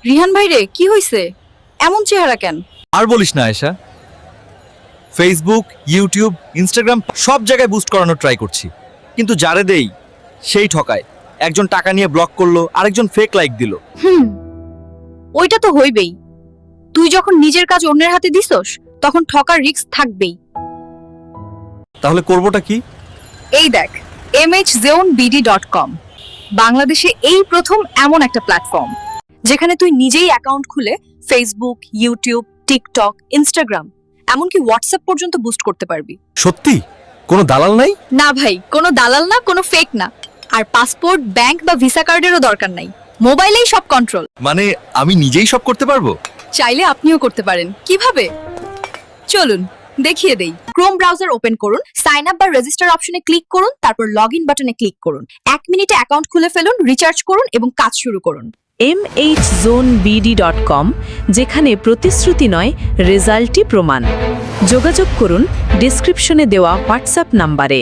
রিহান ভাই রে, কি হইছে? এমন চেহারা কেন? আর বলিস না আয়েশা, ফেসবুক, ইউটিউব, ইনস্টাগ্রাম সব জায়গায় বুস্ট করানোর ট্রাই করছি, কিন্তু যারে দেই সেই ঠকায়। একজন টাকা নিয়ে ব্লক করলো, আরেকজন ফেক লাইক দিল। ওইটা তো হইবেই। তুই যখন নিজের কাজ অন্যের হাতে দিছস, তখন ঠকার রিস্ক থাকবেই। তাহলে করবোটা কি? এই দেখ, mhzonebd.com বাংলাদেশে এই প্রথম এমন একটা প্ল্যাটফর্ম যেখানে তুই নিজেই অ্যাকাউন্ট খুলে ফেসবুক, ইউটিউব, টিকটক, ইনস্টাগ্রাম, এমনকি হোয়াটসঅ্যাপ পর্যন্ত বুস্ট করতে পারবি। সত্যি? কোনো দালাল নাই? না ভাই, কোনো দালাল না, কোনো ফেক না। আর পাসপোর্ট, ব্যাংক বা ভিসা কার্ডেরও দরকার নাই, মোবাইলেই সব কন্ট্রোল। মানে আমি নিজেই সব করতে পারবো? চাইলে আপনিও করতে পারেন। কিভাবে? চলুন দেখিয়ে দেই। ক্রোম ব্রাউজার ওপেন করুন, সাইন আপ বা রেজিস্টার অপশনে ক্লিক করুন, তারপর লগইন বাটনে ক্লিক করুন। 1 মিনিটে অ্যাকাউন্ট খুলে ফেলুন, রিচার্জ করুন এবং কাজ শুরু করুন। mhzonebd.com, যেখানে প্রতিশ্রুতি নয়, রেজাল্টই প্রমাণ। যোগাযোগ করুন ডেসক্রিপশনে দেওয়া হোয়াটসঅ্যাপ নাম্বারে।